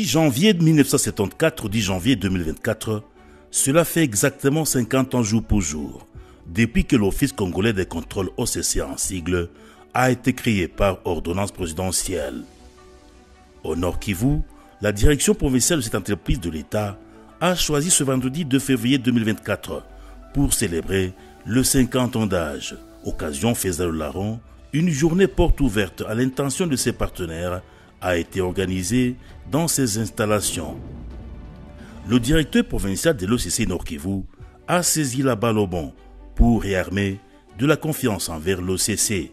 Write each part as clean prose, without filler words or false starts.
janvier 1974 au 10 janvier 2024, cela fait exactement 50 ans jour pour jour, depuis que l'Office congolais des contrôles OCC en sigle a été créé par ordonnance présidentielle. Au Nord Kivu, la direction provinciale de cette entreprise de l'État a choisi ce vendredi 2 février 2024 pour célébrer le 50 ans d'âge. Occasion faisant le larron, une journée porte ouverte à l'intention de ses partenaires a été organisée dans ces installations. Le directeur provincial de l'OCC Nord Kivu a saisi la balle au bon pour réarmer de la confiance envers l'OCC.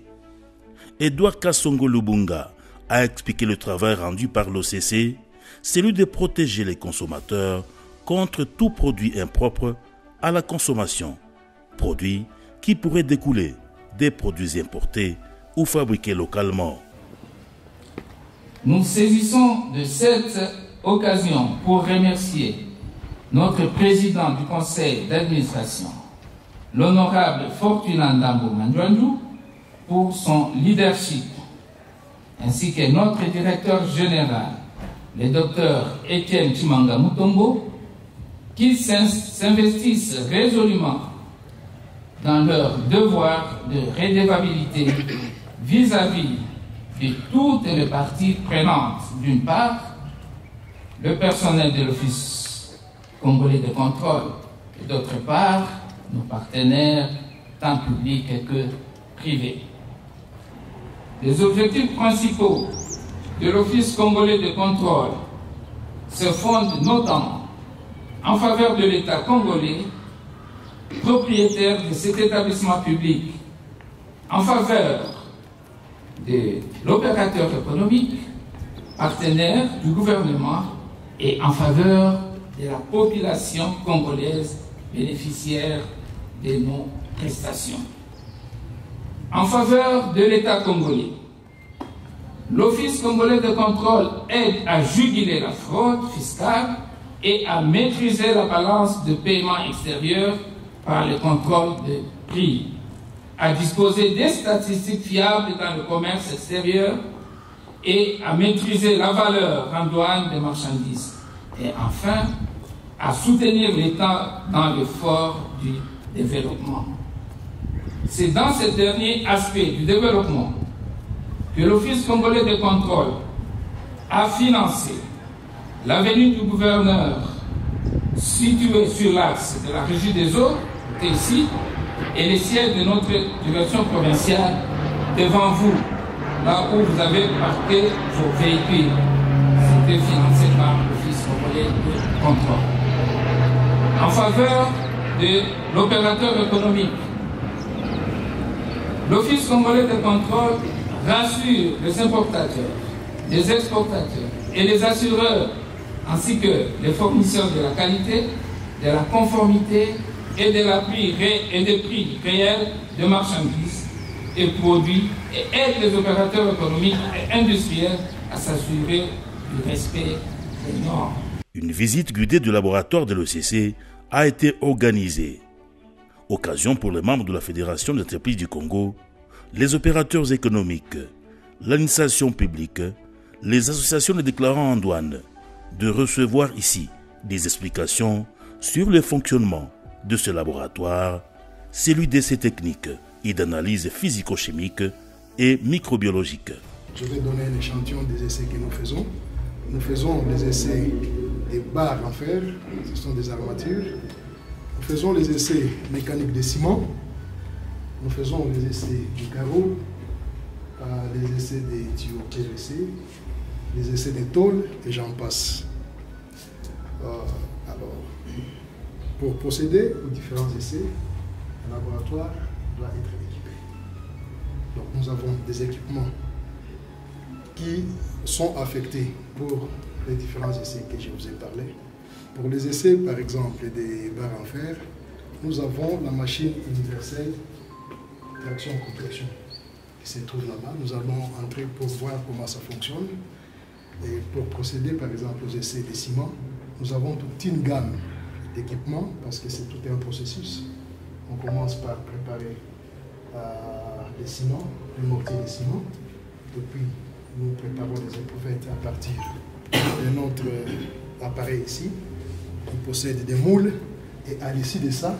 Edouard Kassongo Lubunga a expliqué le travail rendu par l'OCC, celui de protéger les consommateurs contre tout produit impropre à la consommation, produits qui pourraient découler des produits importés ou fabriqués localement. Nous saisissons de cette occasion pour remercier notre président du conseil d'administration, l'honorable Fortuna Ndambo Mandjwandu, pour son leadership, ainsi que notre directeur général, le docteur Etienne Chimanga Mutombo, qui s'investissent résolument dans leur devoir de redevabilité vis-à-vis de toutes les parties prenantes. D'une part, le personnel de l'Office congolais de contrôle, et d'autre part, nos partenaires, tant publics que privés. Les objectifs principaux de l'Office congolais de contrôle se fondent notamment en faveur de l'État congolais, propriétaire de cet établissement public, en faveur de l'opérateur économique, partenaire du gouvernement, et en faveur de la population congolaise bénéficiaire de nos prestations. En faveur de l'État congolais, l'Office congolais de contrôle aide à juguler la fraude fiscale et à maîtriser la balance de paiement extérieur par le contrôle de prix, à disposer des statistiques fiables dans le commerce extérieur et à maîtriser la valeur en douane des marchandises. Et enfin, à soutenir l'État dans l'effort du développement. C'est dans ce dernier aspect du développement que l'Office congolais de contrôle a financé l'avenue du gouverneur située sur l'axe de la régie des eaux, ici, et les sièges de notre direction provinciale devant vous, là où vous avez parqué vos véhicules. C'était financé par l'Office congolais de contrôle. En faveur de l'opérateur économique, l'Office congolais de contrôle rassure les importateurs, les exportateurs et les assureurs, ainsi que les fournisseurs de la qualité, de la conformité et des prix réels de marchandises et produits, et aide les opérateurs économiques et industriels à s'assurer du respect des normes. Une visite guidée du laboratoire de l'OCC a été organisée. Occasion pour les membres de la Fédération des entreprises du Congo, les opérateurs économiques, l'administration publique, les associations de déclarants en douane, de recevoir ici des explications sur le fonctionnement de ce laboratoire, celui d'essais techniques et d'analyse physico-chimique et microbiologique. Je vais donner un échantillon des essais que nous faisons. Nous faisons des essais des barres en fer, ce sont des armatures. Nous faisons les essais mécaniques des ciments. Nous faisons les essais du carreau, les essais des tuyaux PVC, les essais des tôles et j'en passe. Alors, pour procéder aux différents essais, un laboratoire doit être équipé. Donc nous avons des équipements qui sont affectés pour les différents essais que je vous ai parlé. Pour les essais, par exemple, des barres en fer, nous avons la machine universelle traction-compression qui se trouve là-bas. Nous allons entrer pour voir comment ça fonctionne. Et pour procéder, par exemple, aux essais des ciments, nous avons toute une gamme d'équipements parce que c'est tout un processus. On commence par préparer les ciments, le mortier des ciments. Depuis, nous préparons les éprouvettes à partir de notre appareil ici, qui possède des moules. Et à l'issue de ça,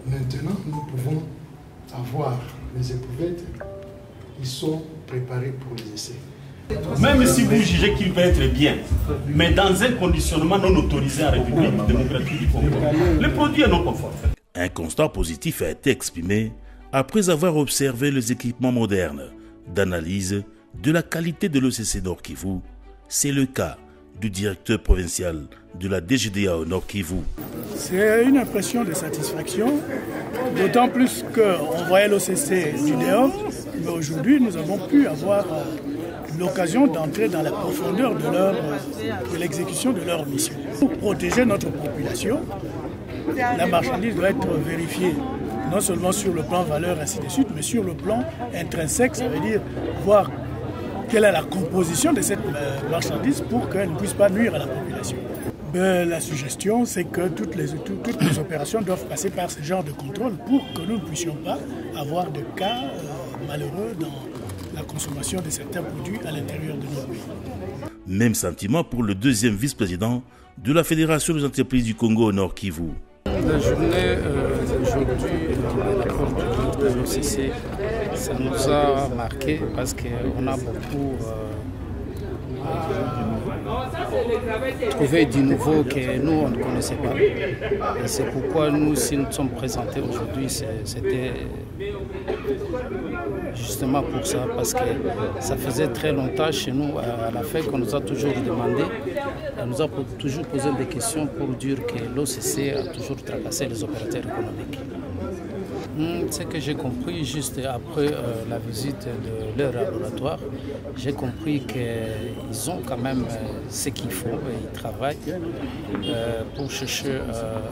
maintenant, nous pouvons avoir les éprouvettes qui sont préparées pour les essais. Même si vous jugez qu'il va être bien, mais dans un conditionnement non autorisé en République démocratique du Congo, le produit est non conforme. Un constat positif a été exprimé après avoir observé les équipements modernes d'analyse de la qualité de l'OCC Nord Kivu. C'est le cas du directeur provincial de la DGDA au Nord Kivu. C'est une impression de satisfaction, d'autant plus qu'on voyait l'OCC du dehors, mais aujourd'hui nous avons pu avoir l'occasion d'entrer dans la profondeur de l'exécution de leur mission. Pour protéger notre population, la marchandise doit être vérifiée, non seulement sur le plan valeur, ainsi de suite, mais sur le plan intrinsèque, ça veut dire voir quelle est la composition de cette marchandise pour qu'elle ne puisse pas nuire à la population. La suggestion, c'est que toutes les opérations doivent passer par ce genre de contrôle pour que nous ne puissions pas avoir de cas malheureux dans la consommation de certains produits à l'intérieur de notre pays. Même sentiment pour le deuxième vice-président de la Fédération des entreprises du Congo au Nord Kivu. La journée d'aujourd'hui de la porte de l'OCC, ça nous a marqué parce qu'on a beaucoup trouvé du nouveau que nous, on ne connaissait pas. Et c'est pourquoi nous, si nous sommes présentés aujourd'hui, c'était justement pour ça, parce que ça faisait très longtemps chez nous, à la fin, qu'on nous a toujours demandé, on nous a toujours posé des questions pour dire que l'OCC a toujours tracassé les opérateurs économiques. Ce que j'ai compris juste après la visite de leur laboratoire, j'ai compris qu'ils ont quand même ce qu'il faut et ils travaillent pour chercher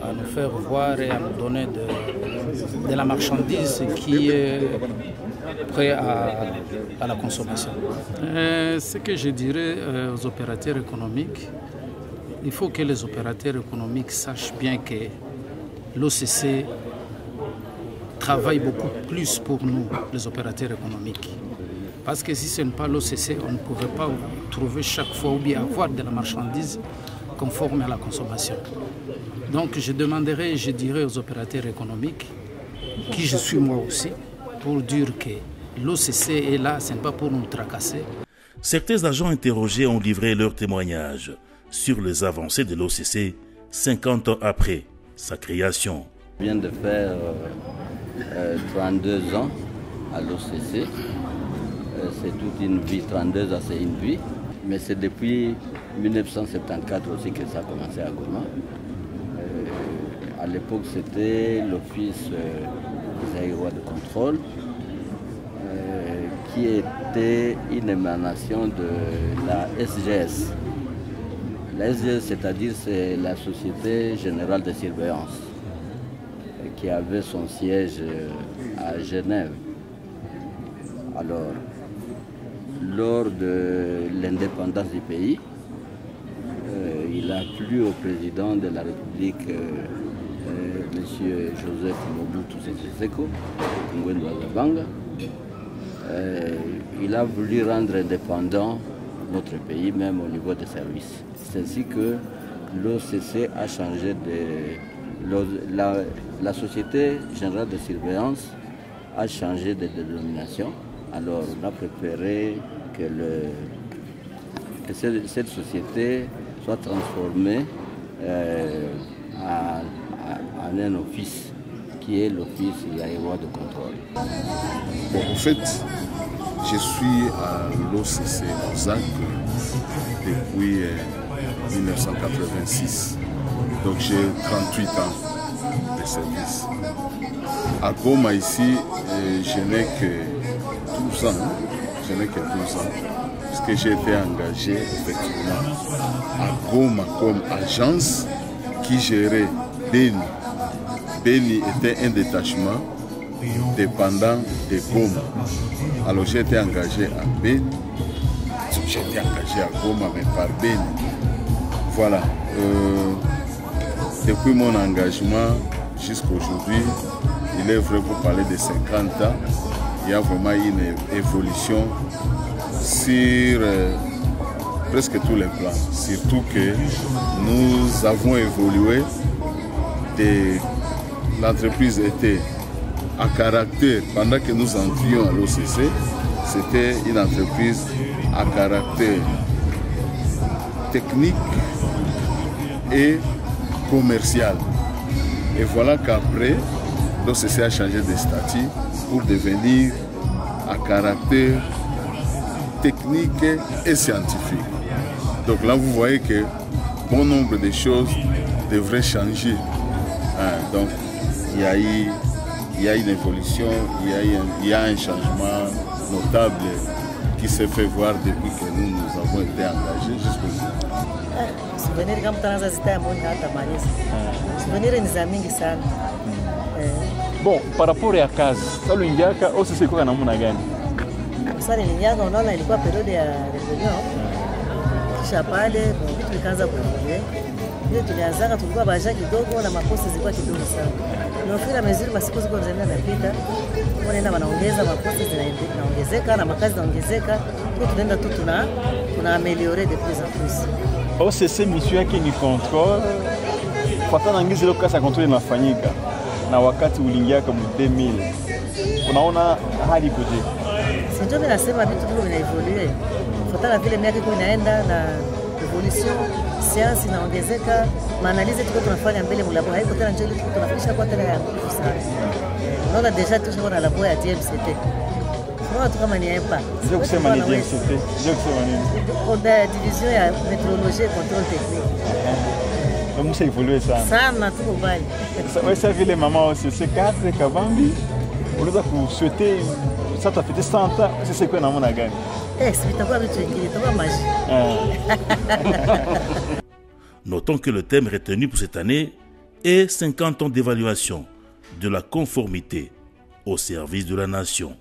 à nous faire voir et à nous donner de la marchandise qui est prête à la consommation. Ce que je dirais aux opérateurs économiques, il faut que les opérateurs économiques sachent bien que l'OCC travaille beaucoup plus pour nous, les opérateurs économiques. Parce que si ce n'est pas l'OCC, on ne pourrait pas trouver chaque fois ou bien avoir de la marchandise conforme à la consommation. Donc je demanderai et je dirai aux opérateurs économiques, qui je suis moi aussi, pour dire que l'OCC est là, ce n'est pas pour nous tracasser. Certains agents interrogés ont livré leur témoignage sur les avancées de l'OCC 50 ans après sa création. Je viens de faire 32 ans à l'OCC. C'est toute une vie, 32 ans c'est une vie. Mais c'est depuis 1974 aussi que ça a commencé à Goma. À l'époque c'était l'office zaïrois de contrôle qui était une émanation de la SGS. La SGS, c'est-à-dire c'est la Société Générale de Surveillance, qui avait son siège à Genève. Alors, lors de l'indépendance du pays, il a plu au président de la République, M. Joseph Mobutu Sese Seko, Ngwendo Azabanga. Il a voulu rendre indépendant notre pays, même au niveau des services. C'est ainsi que l'OCC a changé de... La Société Générale de Surveillance a changé de dénomination. Alors on a préféré que cette société soit transformée en un office qui est l'office zaïrois de contrôle. Bon, en fait, je suis à l'OCC Ozac depuis 1986. Donc j'ai 38 ans de service. À Goma ici, je n'ai que 12 ans. Je n'ai que 12 ans. Parce que j'ai été engagé effectivement à Goma comme agence qui gérait Beni. Beni était un détachement dépendant de Goma. Alors j'ai été engagé à Beni. J'ai été engagé à Goma, mais par Beni. Voilà. Depuis mon engagement jusqu'à aujourd'hui, il est vrai pour parler de 50 ans, il y a vraiment une évolution sur presque tous les plans. Surtout que nous avons évolué. L'entreprise était à caractère, pendant que nous entrions à l'OCC, c'était une entreprise à caractère technique et commercial. Et voilà qu'après, l'OCC a changé de statut pour devenir à caractère technique et scientifique. Donc là, vous voyez que bon nombre de choses devraient changer. Donc, il y a une évolution, il y a un changement notable qui s'est fait voir depuis que nous avons été engagés jusqu'au souvenir kama tanaanza zitayamuona hata maliza. Souvenir ni za mingi sana. Bon, par rapport à kazi, sasa uliingiaka OCC kwa namna gani? Sasa niliingiaka, unaona ilikuwa period ya rebellion. Kisha pale vitu vikaanza kuendelea. Ndio tulianzaka, tulikuwa baja kidogo na makosa zilikuwa kidogo sana. Nafikiri mezuri masiku ziko zinaenda napita. Wanaenda wanaongeza makosa zinaongezeka na makazi zinaongezeka. Kwa tunaenda tu tuna améliorer de plus en plus. OCC mission yake ni control. Fatana ngizi ile kasa control inafanyika. Na wakati uliingiaka mu 2000. Unaona hali koje? Sio mimi nasema vitu vile vinaevolue. Fatana vile miaka iko inaenda na evolution, science inaongezeka, maanalizi tuko tunafanya mbele mlabo haiko tena njoo tuko tunafisha kwa tena ya nguvu sana. Unaona deja tuko na labo ya DMCT. Unaona tu kama ni hapa. Ndio kusema ni DMCT. Ndio kusema nini? Onda division ya metrologie et contrôle technique. Donc ça évolue sana. Sana tuko mbali. Sasa vile mama OCC 4 Kabambi unaweza kusouhaiter ça t'a fait 100 ans, c'est quoi namna gani? Notons que le thème retenu pour cette année est 50 ans d'évaluation de la conformité au service de la nation.